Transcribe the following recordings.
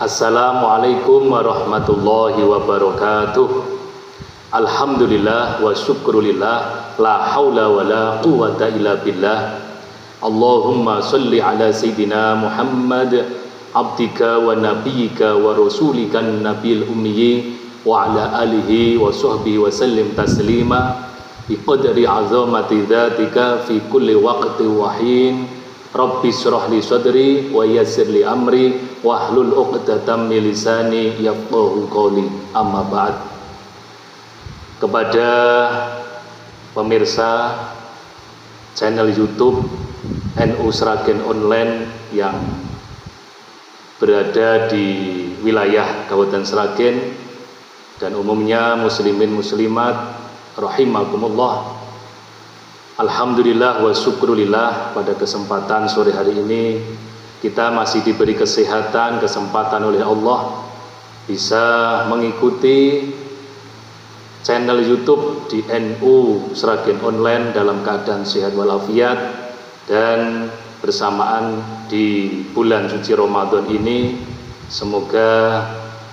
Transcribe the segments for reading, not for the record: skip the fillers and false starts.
Assalamualaikum warahmatullahi wabarakatuh. Alhamdulillah wa syukrulillah, la haula wa la quwata illa billah. Allahumma salli ala Sayyidina Muhammad abdika wa nabiyyika wa rasulika nabil ummi wa ala alihi wa sahbihi wa sallim taslima bi qadri azamati dzatika fi kulli waqti wa hin. Rabbi shrah li sadri wa yassir li amri wahlul 'uqdatam min lisani yafqahu qawli. Amma ba'd. Kepada pemirsa channel YouTube NU Sragen Online yang berada di wilayah Kabupaten Sragen dan umumnya muslimin muslimat rahimakumullah. Alhamdulillah wa syukrulillah, pada kesempatan sore hari ini kita masih diberi kesehatan, kesempatan oleh Allah bisa mengikuti channel YouTube di NU Sragen Online dalam keadaan sehat walafiat, dan bersamaan di bulan suci Ramadan ini semoga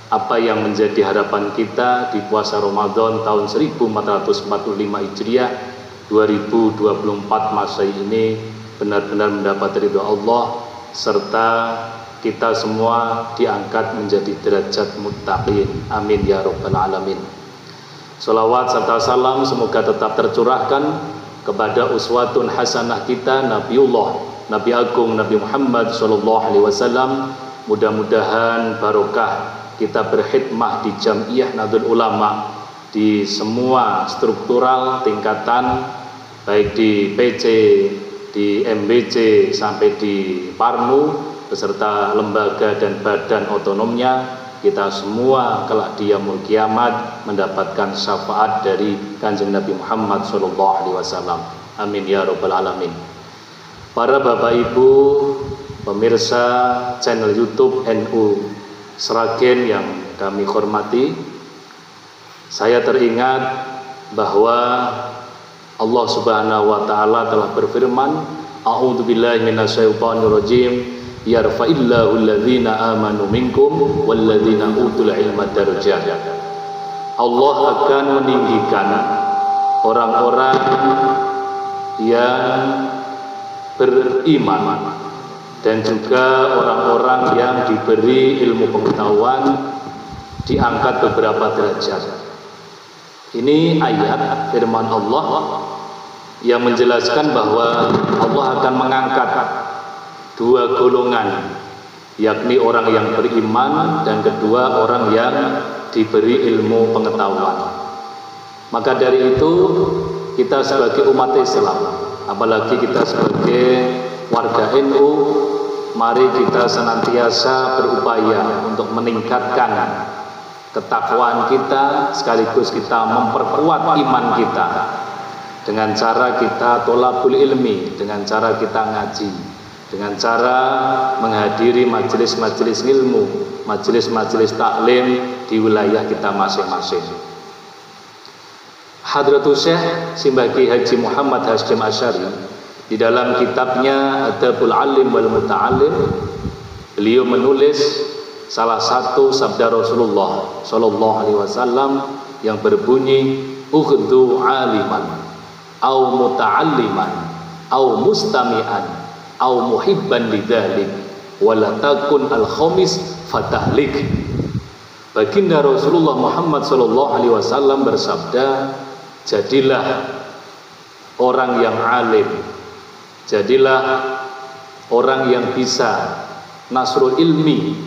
apa yang menjadi harapan kita di puasa Ramadan tahun 1445 Hijriah 2024 Masehi ini benar-benar mendapat ridho Allah, serta kita semua diangkat menjadi derajat muttaqin. Amin ya rabbal alamin. Sholawat serta salam semoga tetap tercurahkan kepada uswatun hasanah kita, Nabi Agung Nabi Muhammad SAW. Mudah-mudahan barokah kita berkhidmah di Jam'iyah Nahdlatul Ulama, di semua struktural tingkatan, baik di PC, di MBC sampai di Parnu beserta lembaga dan badan otonomnya, kita semua kelak di yaumul kiamat mendapatkan syafaat dari Kanjeng Nabi Muhammad SAW. Amin ya rabbal alamin. Para Bapak Ibu pemirsa channel YouTube NU Sragen yang kami hormati, saya teringat bahwa Allah Subhanahu wa taala telah berfirman, a'udzubillahi minasyaitonir rajim, yarfa'illahu alladzina amanu minkum walladzina utul ilma darajat. Allah akan meninggikan orang-orang yang beriman dan juga orang-orang yang diberi ilmu pengetahuan diangkat beberapa derajat. Ini ayat firman Allah yang menjelaskan bahwa Allah akan mengangkat dua golongan, yakni orang yang beriman dan kedua orang yang diberi ilmu pengetahuan. Maka dari itu kita sebagai umat Islam, apalagi kita sebagai warga NU, mari kita senantiasa berupaya untuk meningkatkan ketakwaan kita, sekaligus kita memperkuat iman kita dengan cara kita tholabul ilmi, dengan cara kita ngaji, dengan cara menghadiri majelis-majelis ilmu, majelis-majelis taklim di wilayah kita masing-masing. Hadratus Syekh Simbagi Haji Muhammad Hasyim Asy'ari di dalam kitabnya Adabul Alim wal Muta'alim, beliau menulis salah satu sabda Rasulullah Sallallahu Alaihi Wasallam yang berbunyi, ughdu aliman, au muta'alliman, au mustami'an, au muhibban lidzalik, wala takun al-khamis fatahlik. Baginda Rasulullah Muhammad Sallallahu Alaihi Wasallam bersabda, jadilah orang yang alim, jadilah orang yang bisa nasrul ilmi,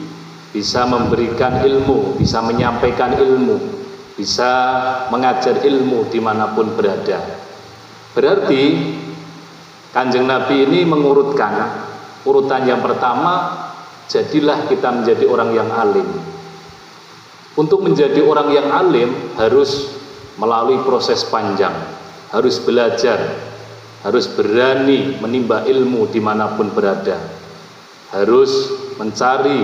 bisa memberikan ilmu, bisa menyampaikan ilmu, bisa mengajar ilmu dimanapun berada. Berarti Kanjeng Nabi ini mengurutkan, urutan yang pertama, jadilah kita menjadi orang yang alim. Untuk menjadi orang yang alim harus melalui proses panjang, harus belajar, harus berani menimba ilmu dimanapun berada, harus mencari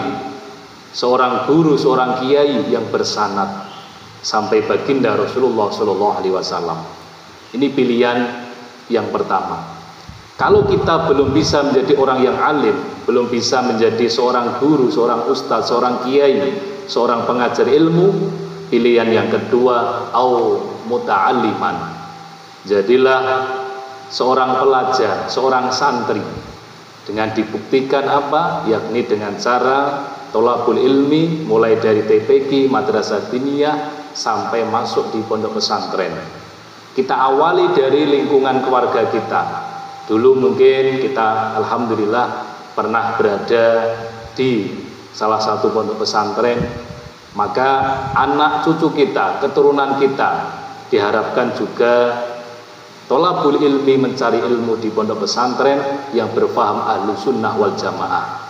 seorang guru, seorang kiai yang bersanad sampai baginda Rasulullah Sallallahu Alaihi Wasallam. Ini pilihan yang pertama. Kalau kita belum bisa menjadi orang yang alim, belum bisa menjadi seorang guru, seorang ustadz, seorang kiai, seorang pengajar ilmu, pilihan yang kedua, au muta'alliman. Jadilah seorang pelajar, seorang santri, dengan dibuktikan apa? Yakni dengan cara tolabul ilmi, mulai dari TPQ, madrasah diniyah, sampai masuk di pondok pesantren. Kita awali dari lingkungan keluarga kita. Dulu mungkin kita alhamdulillah pernah berada di salah satu pondok pesantren, maka anak cucu kita, keturunan kita diharapkan juga tolabul ilmi, mencari ilmu di pondok pesantren yang berfaham ahlu sunnah wal jamaah.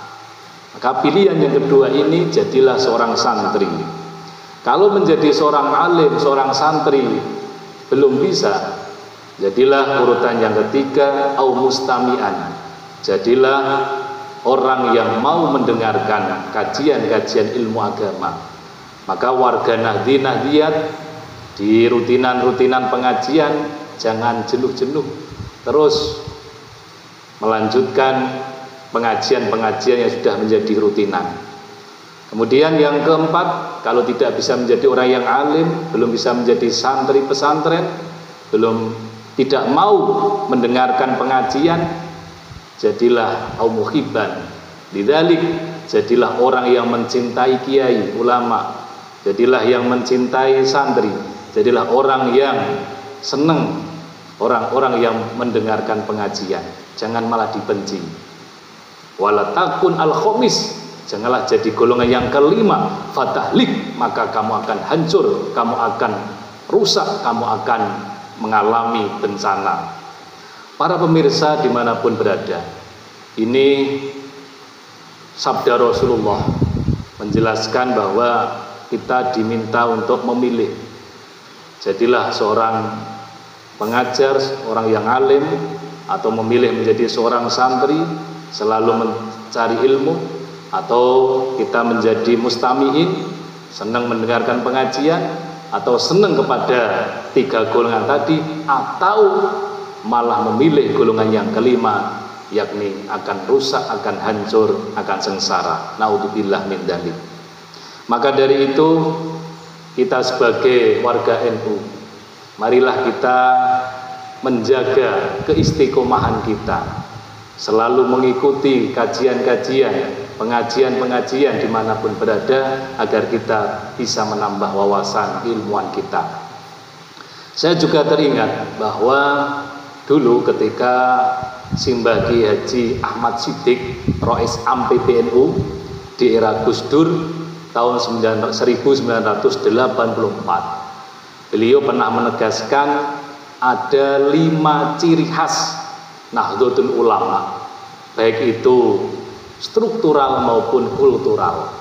Maka pilihan yang kedua ini, jadilah seorang santri. Kalau menjadi seorang alim, seorang santri belum bisa, jadilah urutan yang ketiga, au mustami'an. Jadilah orang yang mau mendengarkan kajian-kajian ilmu agama. Maka warga Nahdi-Nahdiyat di rutinan-rutinan pengajian jangan jenuh-jenuh, terus melanjutkan pengajian-pengajian yang sudah menjadi rutinan. Kemudian yang keempat, kalau tidak bisa menjadi orang yang alim, belum bisa menjadi santri pesantren, tidak mau mendengarkan pengajian, jadilah muhibban lidzalik, jadilah orang yang mencintai kiai, ulama, jadilah yang mencintai santri, jadilah orang yang senang orang-orang yang mendengarkan pengajian, jangan malah dibenci. Wala takun al-khamis, janganlah jadi golongan yang kelima, fatahlik, maka kamu akan hancur, kamu akan rusak, kamu akan mengalami bencana. Para pemirsa dimanapun berada, ini sabda Rasulullah menjelaskan bahwa kita diminta untuk memilih. Jadilah seorang pengajar, orang yang alim, atau memilih menjadi seorang santri, selalu mencari ilmu, atau kita menjadi mustami'in, senang mendengarkan pengajian, atau senang kepada tiga golongan tadi, atau malah memilih golongan yang kelima, yakni akan rusak, akan hancur, akan sengsara. Naudzubillah min dzalik. Maka dari itu, kita sebagai warga NU, marilah kita menjaga keistiqomahan kita, selalu mengikuti kajian-kajian, pengajian-pengajian dimanapun berada, agar kita bisa menambah wawasan ilmuwan kita. Saya juga teringat bahwa dulu ketika Simbah Kiai Haji Ahmad Siddiq, Rais Am PBNU di era Gus Dur tahun 1984, beliau pernah menegaskan ada 5 ciri khas Nahdlatul Ulama, baik itu struktural maupun kultural.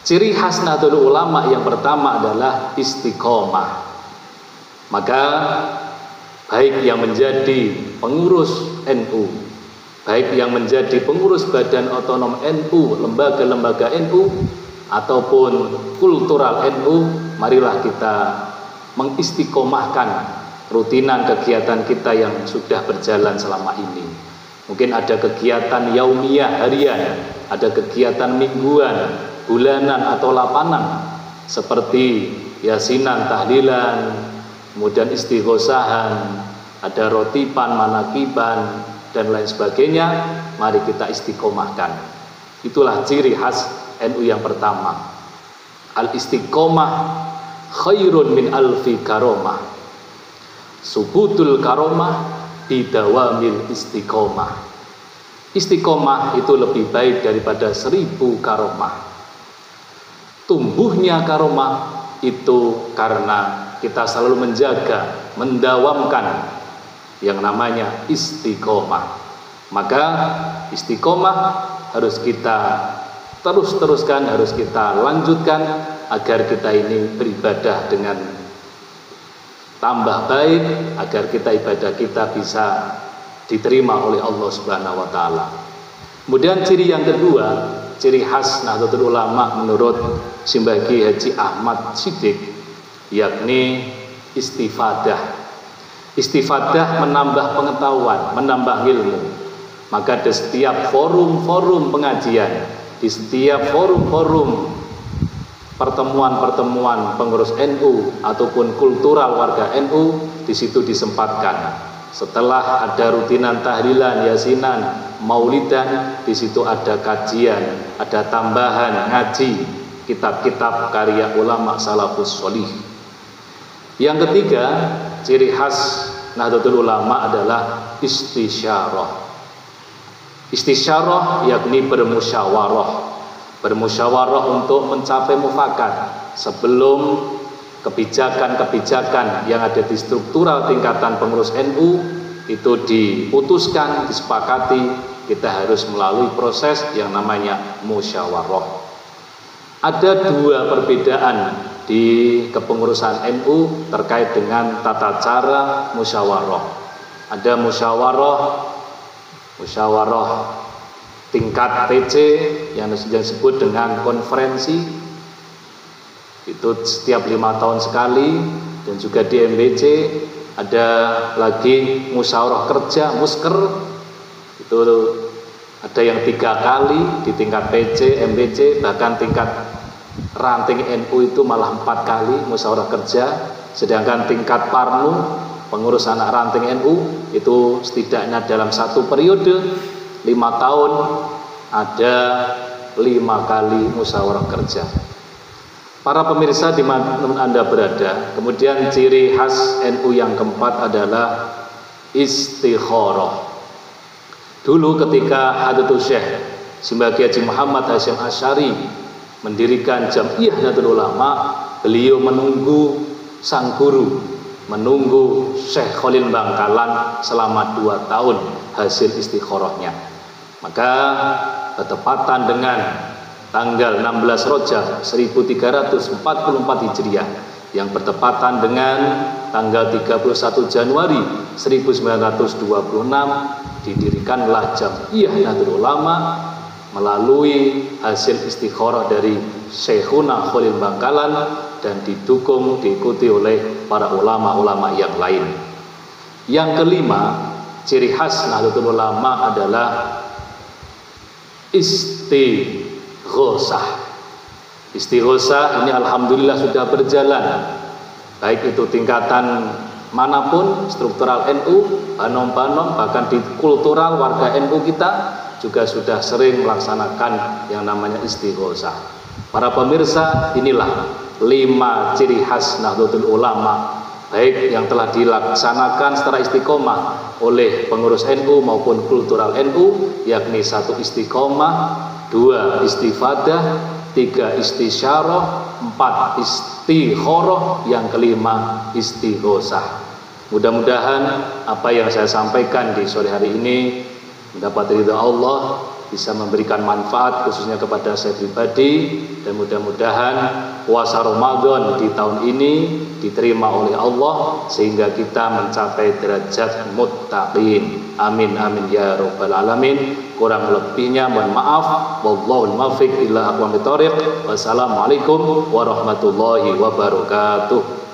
Ciri khas Nahdlatul Ulama yang pertama adalah istiqomah. Maka baik yang menjadi pengurus NU, baik yang menjadi pengurus Badan Otonom NU, lembaga-lembaga NU, ataupun kultural NU, marilah kita mengistiqomahkan rutinan kegiatan kita yang sudah berjalan selama ini. Mungkin ada kegiatan yaumiyah harian, ada kegiatan mingguan, bulanan atau lapanan, seperti yasinan, tahlilan, kemudian istighosahan, ada rotipan, manakiban, dan lain sebagainya. Mari kita istiqomahkan. Itulah ciri khas NU yang pertama. Al-istiqomah khairun min alfi karomah. Subutul karomah bidawamil istiqomah. Istiqomah itu lebih baik daripada 1000 karomah. Tumbuhnya karomah itu karena kita selalu menjaga, mendawamkan yang namanya istiqomah. Maka istiqomah harus kita teruskan, harus kita lanjutkan, agar kita ini beribadah dengan tambah baik, agar kita ibadah kita bisa diterima oleh Allah Subhanahu wa taala. Kemudian ciri yang kedua, ciri khas Nahdlatul Ulama menurut Simbah Kiai Haji Ahmad Siddiq, yakni istifadah. istifadah menambah pengetahuan, menambah ilmu. Maka di setiap forum-forum pengajian, di setiap forum-forum pertemuan-pertemuan pengurus NU ataupun kultural warga NU, di situ disempatkan. Setelah ada rutinan tahlilan, yasinan, maulidan, di situ ada kajian, ada tambahan ngaji, kitab-kitab karya ulama salafus sholih. Yang ketiga, ciri khas Nahdlatul Ulama adalah istisyarah. Istisyarah yakni bermusyawarah. Bermusyawarah untuk mencapai mufakat sebelum kebijakan-kebijakan yang ada di struktural tingkatan pengurus NU itu diputuskan, disepakati, kita harus melalui proses yang namanya musyawarah. Ada dua perbedaan di kepengurusan NU terkait dengan tata cara musyawarah. Ada musyawarah tingkat PC yang disebut dengan konferensi, itu setiap 5 tahun sekali, dan juga di MBC ada lagi musyawarah kerja musker, itu ada yang 3 kali di tingkat PC, MBC, bahkan tingkat ranting NU itu malah 4 kali musyawarah kerja. Sedangkan tingkat Parnu, pengurus anak ranting NU, itu setidaknya dalam satu periode 5 tahun ada 5 kali musyawarah kerja. Para pemirsa di mana Anda berada, kemudian ciri khas NU yang keempat adalah istikharah. Dulu ketika Hadratul Syekh Simbagi Haji Muhammad Hasyim Asy'ari mendirikan Jam'iyah Nahdlatul Ulama, beliau menunggu sang guru, menunggu Syekh Khalil Bangkalan selama 2 tahun hasil istikharahnya. Maka bertepatan dengan tanggal 16 Rajab 1344 Hijriah yang bertepatan dengan tanggal 31 Januari 1926 didirikanlah Jam'iyah Nahdlatul Ulama melalui hasil istikharah dari Syekhuna Khalil Bangkalan dan didukung, diikuti oleh para ulama-ulama yang lain. Yang kelima, ciri khas Nahdlatul Ulama adalah istighosah. Istighosah ini alhamdulillah sudah berjalan, baik itu tingkatan manapun, struktural NU, banom-banom, bahkan di kultural warga NU kita juga sudah sering melaksanakan yang namanya istighosah. Para pemirsa, inilah 5 ciri khas Nahdlatul Ulama, baik yang telah dilaksanakan secara istiqomah oleh pengurus NU maupun kultural NU, yakni 1 istiqomah, 2 istifadah, 3 istisyarah, 4 istikharah, yang kelima istighosah. Mudah-mudahan apa yang saya sampaikan di sore hari ini mendapat ridha Allah, bisa memberikan manfaat khususnya kepada saya pribadi, dan mudah-mudahan puasa Ramadan di tahun ini diterima oleh Allah sehingga kita mencapai derajat muttaqin. Amin amin ya rabbal alamin. Kurang lebihnya mohon maaf. Wallahul muwaffiq ila aqwamit thoriq. Wassalamualaikum warahmatullahi wabarakatuh.